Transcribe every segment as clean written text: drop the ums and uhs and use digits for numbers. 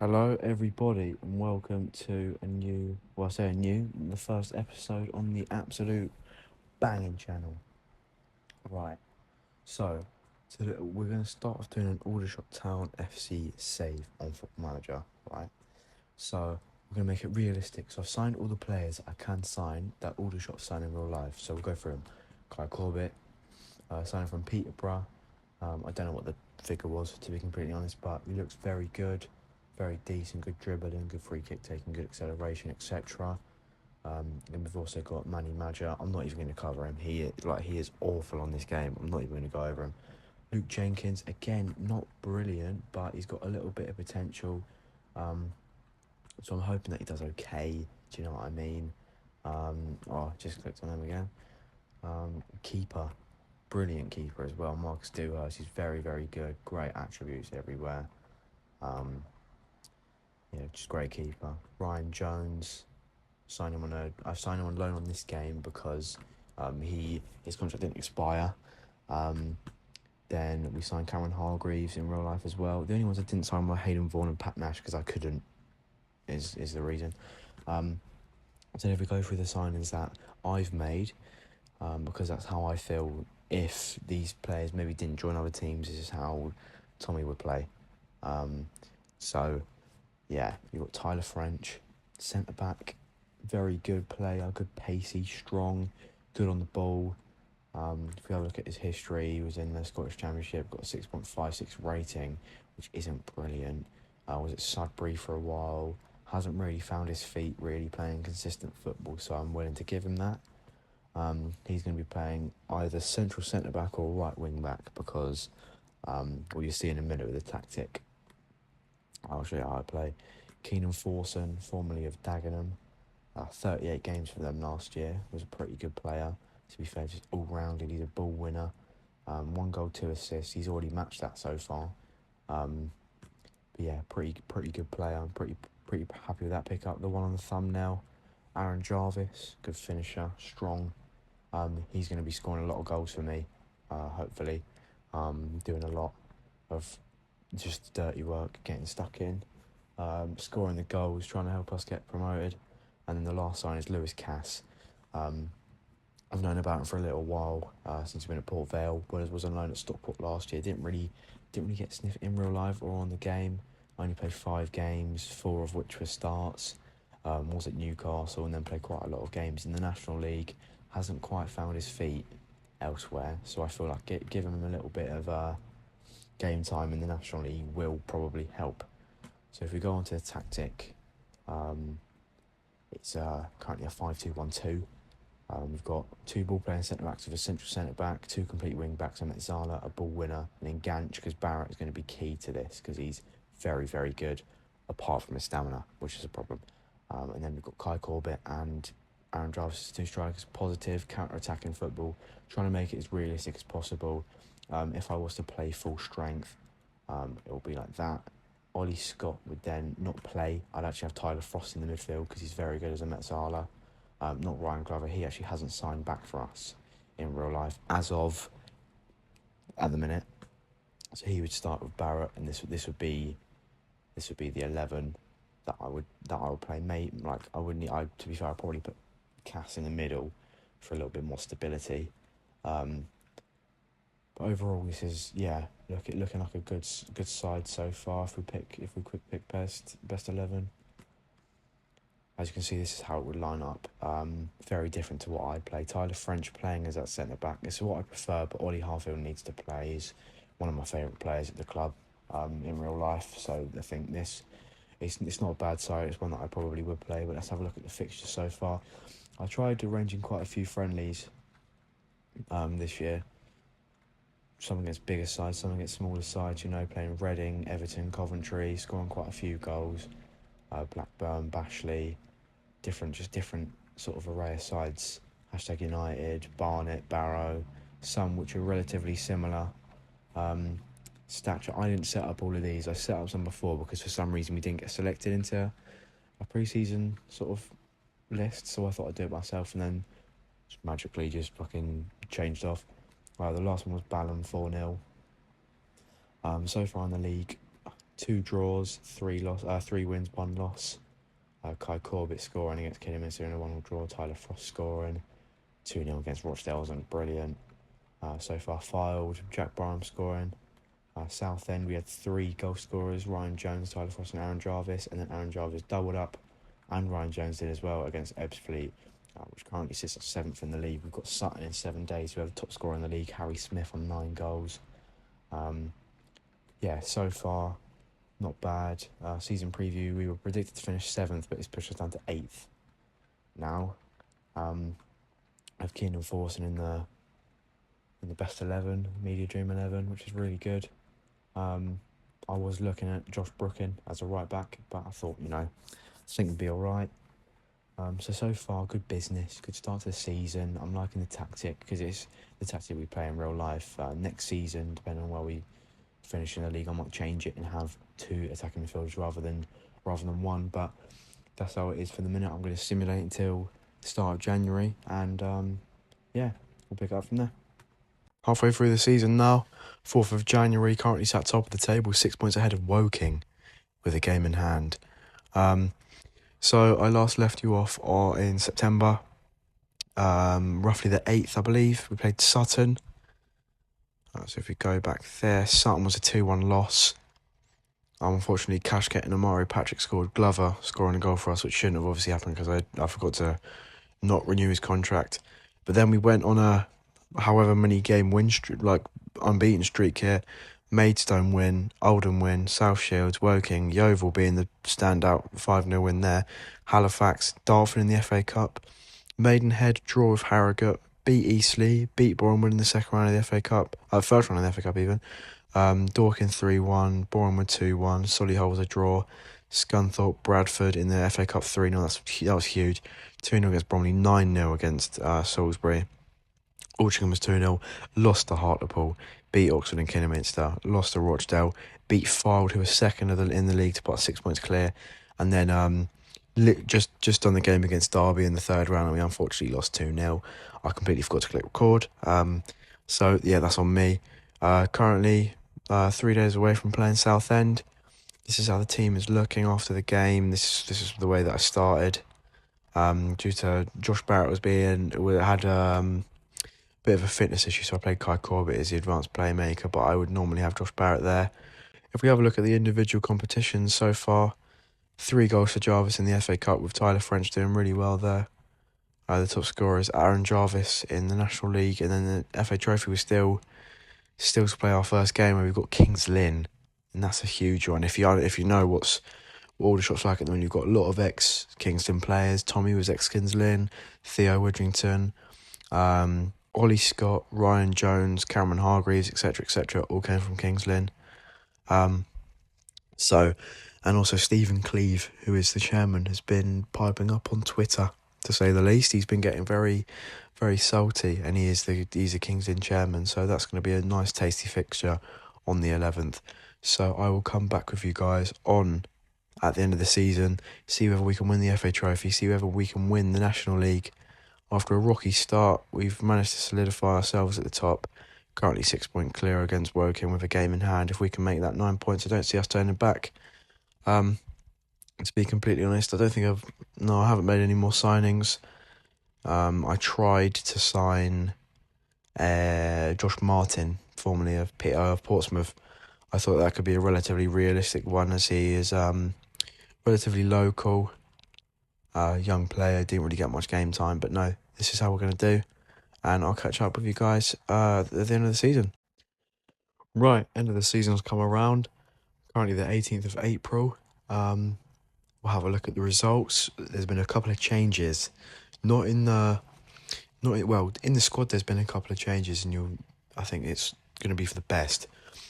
Hello, everybody, and welcome to the first episode on the absolute banging channel. Right, so we're going to start off doing an Aldershot Town FC save on Football Manager, right? So we're going to make it realistic. So I've signed all the players I can sign that Aldershot sign in real life. So we'll go through them. Kai Corbett, signing from Peterborough. I don't know what the figure was, to be completely honest, but he looks very good, very decent, good dribbling, good free kick taking, good acceleration, etc. Then we've also got Manny Madja. I'm not even going to cover him. He is awful on this game. I'm not even going to go over him. Luke Jenkins, again, not brilliant, but he's got a little bit of potential. So I'm hoping that he does okay. Do you know what I mean? I just clicked on him again. Keeper, brilliant keeper as well. Marcus Dewhurst, he's very, very good. Great attributes everywhere. Just great keeper. Ryan Jones, I've signed him on loan on this game because his contract didn't expire. Then we signed Cameron Hargreaves in real life as well. The only ones I didn't sign were Hayden Vaughan and Pat Nash because I couldn't. Is the reason. So if we go through the signings that I've made, because that's how I feel. If these players maybe didn't join other teams, this is how Tommy would play. You've got Tyler French, centre back, very good player, good pacey, strong, good on the ball. If we have a look at his history, he was in the Scottish Championship, got a 6.56 rating, which isn't brilliant. Was at Sudbury for a while, hasn't really found his feet really playing consistent football, so I'm willing to give him that. He's going to be playing either central centre-back or right wing-back because, you'll see in a minute with the tactic. I'll show you how I play. Keenan Forson, formerly of Dagenham, 38 games for them last year, was a pretty good player. To be fair, just all-rounded, he's a ball winner. 1 goal, 2 assists, he's already matched that so far. Pretty good player. I'm pretty happy with that pickup. The one on the thumbnail, Aaron Jarvis, good finisher, strong. He's going to be scoring a lot of goals for me, hopefully. Doing a lot of just dirty work, getting stuck in, scoring the goals, trying to help us get promoted. And then the last sign is Lewis Cass. I've known about him for a little while, since he's been at Port Vale, was on loan at Stockport last year. Didn't really get sniffed in real life or on the game. I only played 5 games, 4 of which were starts. Was at Newcastle and then played quite a lot of games in the National League. Hasn't quite found his feet elsewhere, so I feel like giving him a little bit of game time in the National League will probably help. So if we go on to the tactic, it's currently a 5-2-1-2. We've got 2 ball-playing centre-backs with a central centre-back, 2 complete wing-backs, a Metzala, a ball winner, and then Ganch, because Barrett is going to be key to this, because he's very, very good, apart from his stamina, which is a problem. And then we've got Kai Corbett and Aaron Jarvis, 2 strikers, positive, counter-attacking football, trying to make it as realistic as possible. If I was to play full strength, it will be like that. Ollie Scott would then not play. I'd actually have Tyler Frost in the midfield because he's very good as a Metzala. Not Ryan Glover. He actually hasn't signed back for us in real life as of at the minute. So he would start with Barrett, and this would be the 11 that I would play. To be fair, I'd probably put Cass in the middle for a little bit more stability. But overall, this is looking like a good side so far. If we quick pick best 11. As you can see, this is how it would line up. Very different to what I'd play. Tyler French playing as that centre-back. This is what I prefer, but Ollie Harfield needs to play. He's one of my favourite players at the club in real life. So I think it's not a bad side. It's one that I probably would play. But let's have a look at the fixtures so far. I tried arranging quite a few friendlies this year. Some against bigger sides, some against smaller sides. Playing Reading, Everton, Coventry, scoring quite a few goals. Blackburn, Bashley, different sort of array of sides. #United, Barnet, Barrow, some which are relatively similar. Stature, I didn't set up all of these. I set up some before because for some reason we didn't get selected into a pre-season sort of list, so I thought I'd do it myself and then magically just fucking changed off. The last one was Ballon 4-0. So far in the league, 2 draws, 3 wins, 1 loss. Kai Corbett scoring against Kidderminster in a 1-1 draw. Tyler Frost scoring 2-0 against Rochdale wasn't brilliant. So far, Fylde, Jack Barham scoring. Southend, we had 3 goal scorers: Ryan Jones, Tyler Frost, and Aaron Jarvis. And then Aaron Jarvis doubled up, and Ryan Jones did as well against Ebbsfleet, which currently sits at 7th in the league. We've got Sutton in 7 days, who have the top scorer in the league, Harry Smith, on 9 goals. So far, not bad. Season preview, we were predicted to finish 7th, but it's pushed us down to 8th now. I have Keenan Forson in the best 11, Media Dream 11, which is really good. I was looking at Josh Brookin as a right back, but I thought, I think it'd be all right. So far, good business, good start to the season. I'm liking the tactic, because it's the tactic we play in real life. Next season, depending on where we finish in the league, I might change it and have 2 attacking midfielders rather than 1. But that's how it is for the minute. I'm going to simulate until the start of January, and we'll pick it up from there. Halfway through the season now, 4th of January, currently sat top of the table, 6 points ahead of Woking with a game in hand. So I last left you off in September, roughly the 8th, I believe. We played Sutton. So if we go back there, Sutton was a 2-1 loss. Unfortunately, Cashket and Amari Patrick scored. Glover scoring a goal for us, which shouldn't have obviously happened because I forgot to not renew his contract. But then we went on a however many game win streak, unbeaten streak here. Maidstone win, Oldham win, South Shields, Woking, Yeovil being the standout 5-0 win there. Halifax, Dartford in the FA Cup. Maidenhead draw with Harrogate, beat Eastleigh, beat Bournemouth in the second round of the FA Cup, first round of the FA Cup even. Dorking 3-1, Bournemouth 2-1, Solihull was a draw. Scunthorpe, Bradford in the FA Cup 3-0, that was huge. 2-0 against Bromley, 9-0 against Salisbury. Altrincham was 2-0, lost to Hartlepool, beat Oxford and Kidderminster, lost to Rochdale, beat Fylde, who was second in the league to put 6 points clear, and then just on the game against Derby in the 3rd round, and we unfortunately lost 2-0. I completely forgot to click record. That's on me. Currently 3 days away from playing Southend. This is how the team is looking after the game. This is the way that I started. Due to Josh Barrett had bit of a fitness issue, so I played Kai Corbett as the advanced playmaker, but I would normally have Josh Barrett there. If we have a look at the individual competitions so far, 3 goals for Jarvis in the FA Cup, with Tyler French doing really well there. The top scorer is Aaron Jarvis in the National League, and then the FA Trophy was still to play our first game, where we've got Kings Lynn, and that's a huge one. If you know what Aldershot's like at the moment, you've got a lot of ex-Kingston players. Tommy was ex-Kings Lynn, Theo Widrington, Ollie Scott, Ryan Jones, Cameron Hargreaves, etc., all came from Kings Lynn. And also Stephen Cleave, who is the chairman, has been piping up on Twitter, to say the least. He's been getting very, very salty, and he's a Kings Lynn chairman, so that's going to be a nice, tasty fixture on the 11th. So I will come back with you guys at the end of the season, see whether we can win the FA Trophy, see whether we can win the National League. After a rocky start, we've managed to solidify ourselves at the top. Currently 6 point clear against Woking with a game in hand. If we can make that 9 points, I don't see us turning back. To be completely honest, I haven't made any more signings. I tried to sign Josh Martin, formerly of Portsmouth. I thought that could be a relatively realistic one, as he is relatively local, young player, didn't really get much game time, but no, this is how we're going to do, and I'll catch up with you guys at the end of the season. Right, end of the season's come around, currently the 18th of April. We'll have a look at the results. There's been a couple of changes, in the squad there's been a couple of changes, and I think it's going to be for the best.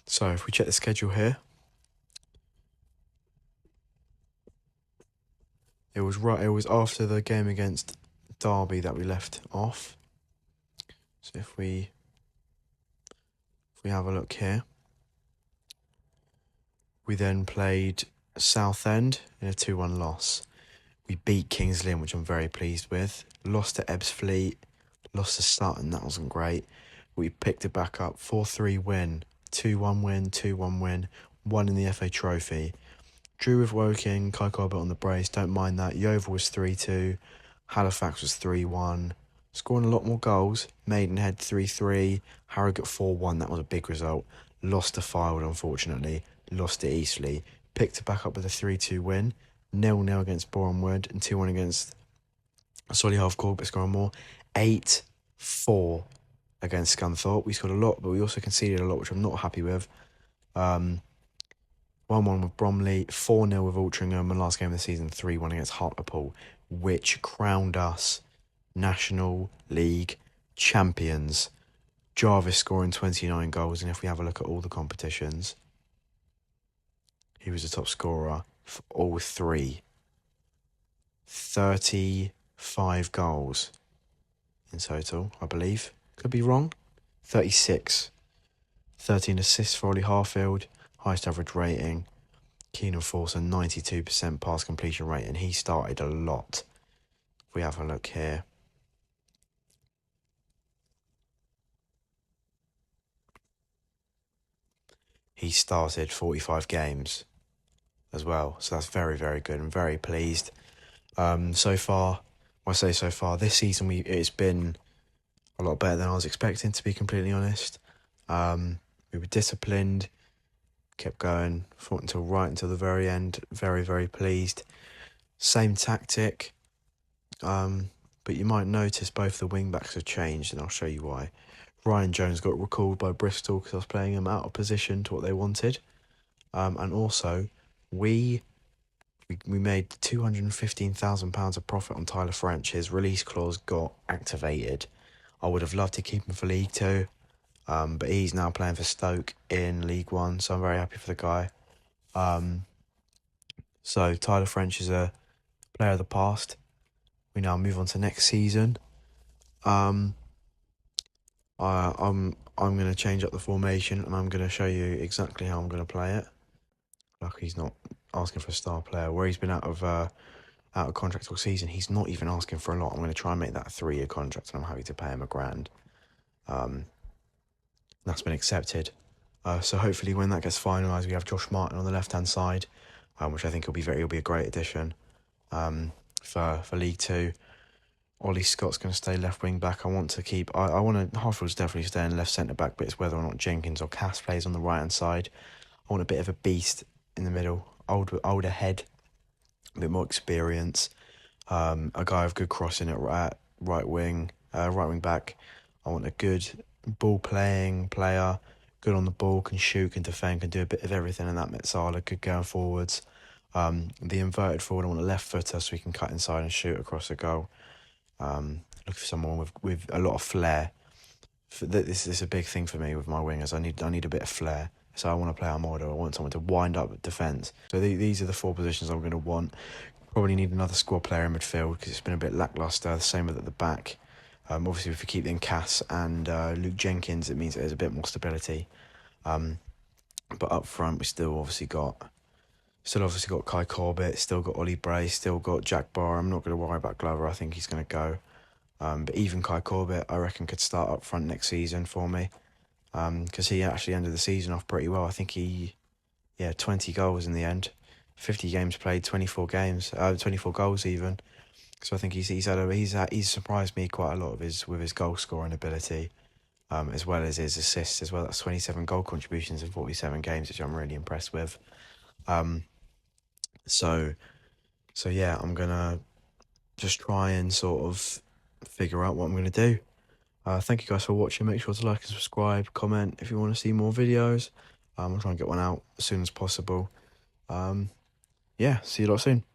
So if we check the schedule here, it was after the game against Derby that we left off. So if we have a look here, we then played Southend in a 2-1 loss. We beat Kings Lynn, which I'm very pleased with. Lost to Ebbsfleet, lost to Sutton, that wasn't great. We picked it back up, 4-3 win, 2-1 win, 2-1 win, won in the FA Trophy. Drew with Woking, Kai Corbett on the brace, don't mind that. Yeovil was 3-2, Halifax was 3-1. Scoring a lot more goals. Maidenhead 3-3, Harrogate 4-1, that was a big result. Lost to Fylde, unfortunately. Lost to Eastleigh. Picked it back up with a 3-2 win. 0-0 against Boreham Wood and 2-1 against Solihull Corbett, scoring more. 8-4 against Scunthorpe. We scored a lot, but we also conceded a lot, which I'm not happy with. 1-1 with Bromley, 4-0 with Altrincham, and last game of the season, 3-1 against Hartlepool, which crowned us National League champions. Jarvis scoring 29 goals, and if we have a look at all the competitions, he was the top scorer for all three. 35 goals in total, I believe. Could be wrong. 36. 13 assists for Ollie Harfield. Highest average rating. Keenan Forster, 92% pass completion rate, and he started a lot. If we have a look here. He started 45 games as well, so that's very, very good. I'm very pleased. So far, when I say so far, this season it's been a lot better than I was expecting, to be completely honest. We were disciplined, kept going, fought until the very end. Very, very pleased. Same tactic, but you might notice both the wing-backs have changed, and I'll show you why. Ryan Jones got recalled by Bristol because I was playing him out of position to what they wanted. And also, we made £215,000 of profit on Tyler French. His release clause got activated. I would have loved to keep him for League 2, but he's now playing for Stoke in League 1, so I'm very happy for the guy. So Tyler French is a player of the past. We now move on to next season. I'm going to change up the formation, and I'm going to show you exactly how I'm going to play it. Like, he's not asking for a star player. Where he's been out of contract all season, he's not even asking for a lot. I'm going to try and make that a 3-year contract, and I'm happy to pay him £1,000. That's been accepted. So hopefully when that gets finalised, we have Josh Martin on the left-hand side, which I think will be a great addition for League 2. Ollie Scott's going to stay left wing back. I want Harfield's definitely staying left centre back, but it's whether or not Jenkins or Cass plays on the right hand side. I want a bit of a beast in the middle, older head, a bit more experience, a guy with good crossing at right wing back. I want a good ball playing player, good on the ball, can shoot, can defend, can do a bit of everything in that Metsala, good going forwards. The inverted forward, I want a left footer so he can cut inside and shoot across the goal. Looking for someone with a lot of flair. This is a big thing for me with my wingers. I need a bit of flair. So I want to play Armado. I want someone to wind up defence. So these are the 4 positions I'm going to want. Probably need another squad player in midfield because it's been a bit lacklustre. The same with at the back. Obviously, if we keep in Cass and Luke Jenkins, it means there's a bit more stability. But up front, we still obviously got Kai Corbett, still got Ollie Bray, still got Jack Barr. I'm not going to worry about Glover. I think he's going to go. But even Kai Corbett, I reckon, could start up front next season for me. Because he actually ended the season off pretty well. I think 20 goals in the end. 50 games played, 24 goals even. So I think he's surprised me quite a lot with his goal scoring ability, as well as his assists as well. That's 27 goal contributions in 47 games, which I'm really impressed with. So yeah, I'm gonna just try and sort of figure out what I'm gonna do. Thank you guys for watching. Make sure to like and subscribe, comment if you want to see more videos. I'll try and get one out as soon as possible. Yeah, see you lot soon.